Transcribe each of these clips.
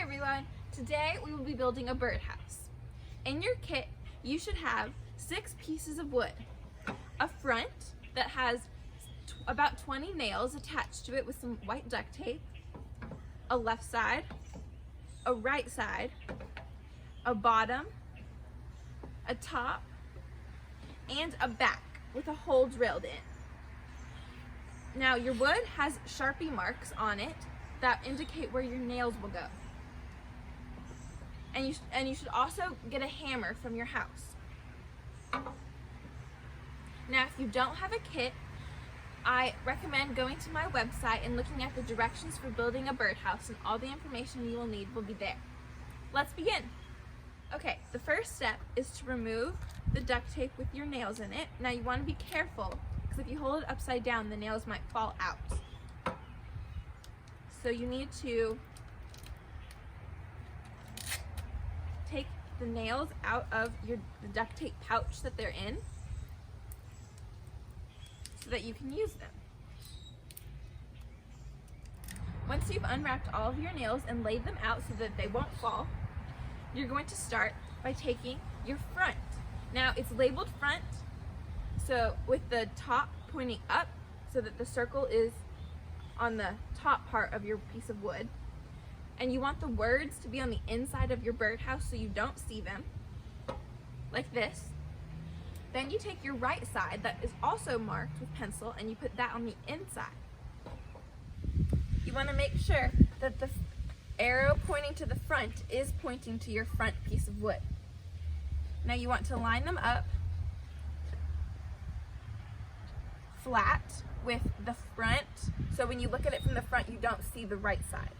everyone! Today we will be building a birdhouse. In your kit, you should have 6 pieces of wood. A front that has about 20 nails attached to it with some white duct tape, a left side, a right side, a bottom, a top, and a back with a hole drilled in. Now your wood has Sharpie marks on it that indicate where your nails will go. And you should also get a hammer from your house. Now if you don't have a kit, I recommend going to my website and looking at the directions for building a birdhouse, and all the information you will need will be there. Let's begin. Okay, the first step is to remove the duct tape with your nails in it. Now you want to be careful, because if you hold it upside down, the nails might fall out. So you need to take the nails out of the duct tape pouch that they're in so that you can use them. Once you've unwrapped all of your nails and laid them out so that they won't fall, you're going to start by taking your front. Now it's labeled front, so with the top pointing up so that the circle is on the top part of your piece of wood. And you want the words to be on the inside of your birdhouse so you don't see them, like this. Then you take your right side that is also marked with pencil and you put that on the inside. You want to make sure that the arrow pointing to the front is pointing to your front piece of wood. Now you want to line them up flat with the front, so when you look at it from the front you don't see the right side.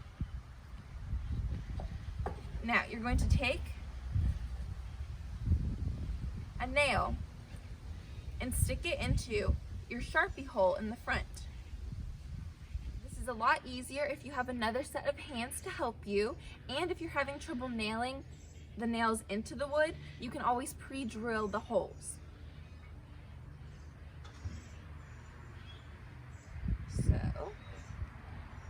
Now you're going to take a nail and stick it into your Sharpie hole in the front. This is a lot easier if you have another set of hands to help you, and if you're having trouble nailing the nails into the wood, you can always pre-drill the holes. So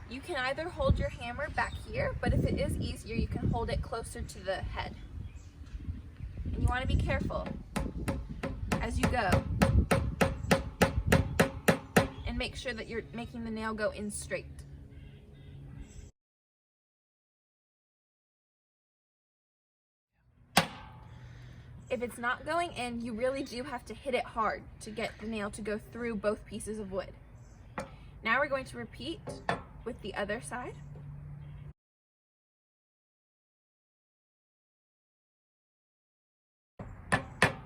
you can either hold your hammer back here, but if it is easier, you can hold it closer to the head. And you want to be careful as you go and make sure that you're making the nail go in straight. If it's not going in, you really do have to hit it hard to get the nail to go through both pieces of wood. Now we're going to repeat with the other side.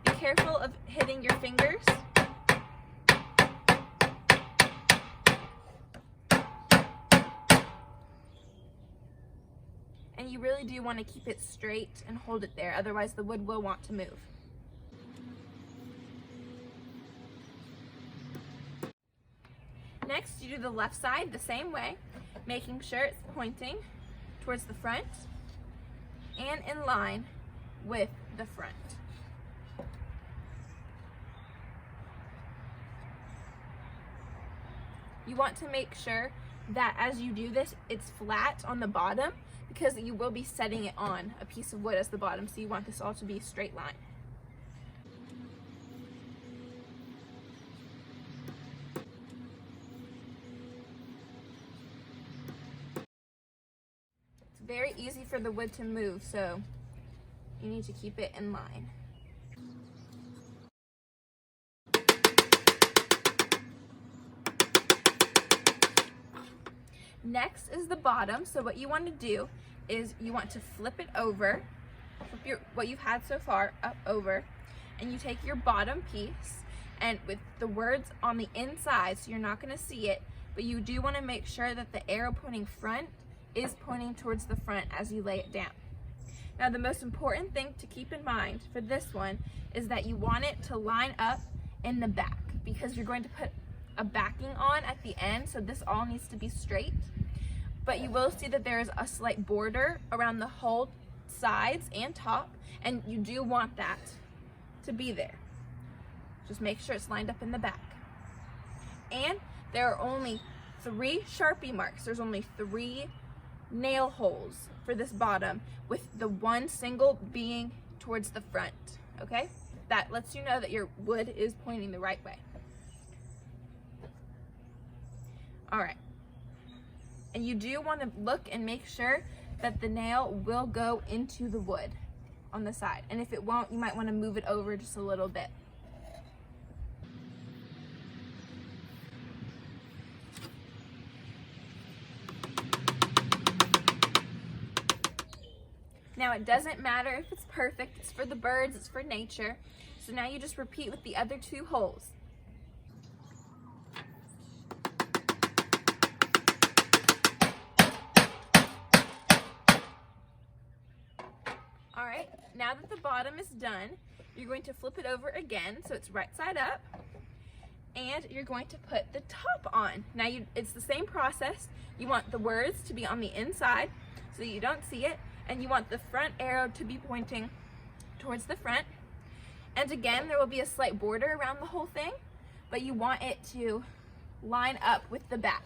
Be careful of hitting your fingers. And you really do want to keep it straight and hold it there, otherwise the wood will want to move. Next, you do the left side the same way, making sure it's pointing towards the front and in line with the front. You want to make sure that as you do this, it's flat on the bottom, because you will be setting it on a piece of wood as the bottom, so you want this all to be a straight line. It's very easy for the wood to move, so you need to keep it in line. Next is the bottom. So what you want to do is you want to flip it over, flip what you've had so far up over, and you take your bottom piece and with the words on the inside, so you're not going to see it, but you do want to make sure that the arrow pointing front is pointing towards the front as you lay it down. Now the most important thing to keep in mind for this one is that you want it to line up in the back, because you're going to put a backing on at the end, so this all needs to be straight. But you will see that there is a slight border around the whole sides and top, and you do want that to be there. Just make sure it's lined up in the back. And there are only 3 Sharpie marks. There's only 3 nail holes for this bottom, with the one single being towards the front, okay? That lets you know that your wood is pointing the right way. All right. And you do want to look and make sure that the nail will go into the wood on the side. And if it won't, you might want to move it over just a little bit. Now it doesn't matter if it's perfect, it's for the birds, it's for nature. So now you just repeat with the other two holes. All right, now that the bottom is done, you're going to flip it over again so it's right side up, and you're going to put the top on. Now it's the same process. You want the words to be on the inside so you don't see it, and you want the front arrow to be pointing towards the front. And again, there will be a slight border around the whole thing, but you want it to line up with the back.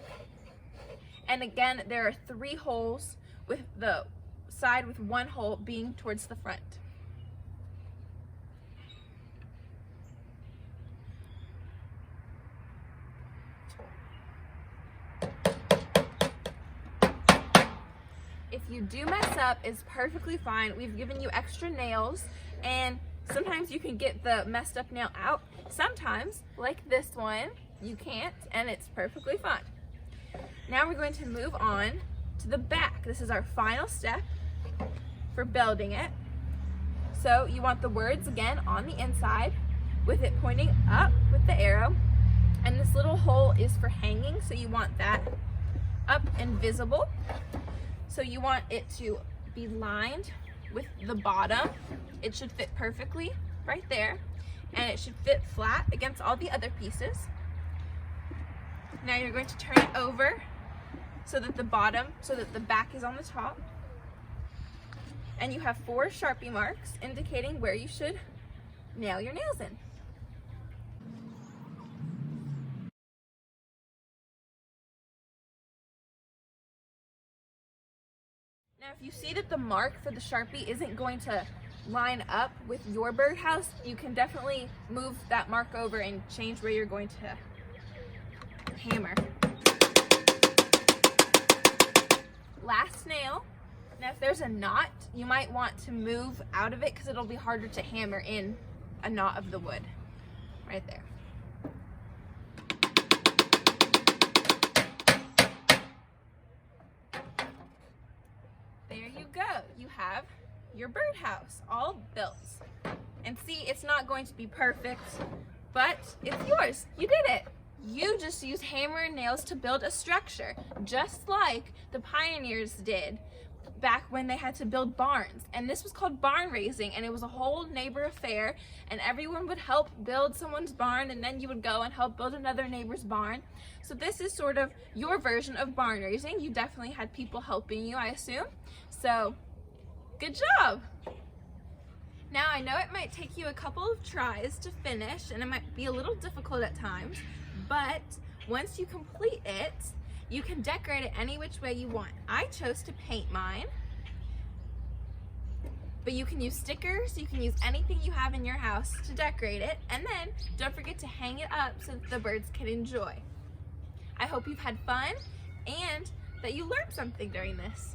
And again, there are 3 holes, with the side with 1 hole being towards the front. If you do mess up, it's perfectly fine. We've given you extra nails, and sometimes you can get the messed up nail out. Sometimes, like this one, you can't, and it's perfectly fine. Now we're going to move on to the back. This is our final step for building it. So you want the words again on the inside with it pointing up with the arrow, and this little hole is for hanging, so you want that up and visible. So you want it to be lined with the bottom. It should fit perfectly right there, and it should fit flat against all the other pieces. Now you're going to turn it over so that the back is on the top. And you have 4 Sharpie marks indicating where you should nail your nails in. Now, if you see that the mark for the Sharpie isn't going to line up with your birdhouse, you can definitely move that mark over and change where you're going to hammer. Last nail. Now, if there's a knot, you might want to move out of it because it'll be harder to hammer in a knot of the wood. Right there. There you go. You have your birdhouse all built. And see, it's not going to be perfect, but it's yours. You did it. You just use hammer and nails to build a structure, just like the pioneers did back when they had to build barns. And this was called barn raising, and it was a whole neighbor affair, and everyone would help build someone's barn, and then you would go and help build another neighbor's barn. So this is sort of your version of barn raising. You definitely had people helping you, I assume. So good job. Now, I know it might take you a couple of tries to finish, and it might be a little difficult at times, but once you complete it, you can decorate it any which way you want. I chose to paint mine, but you can use stickers, you can use anything you have in your house to decorate it, and then don't forget to hang it up so that the birds can enjoy. I hope you've had fun and that you learned something during this.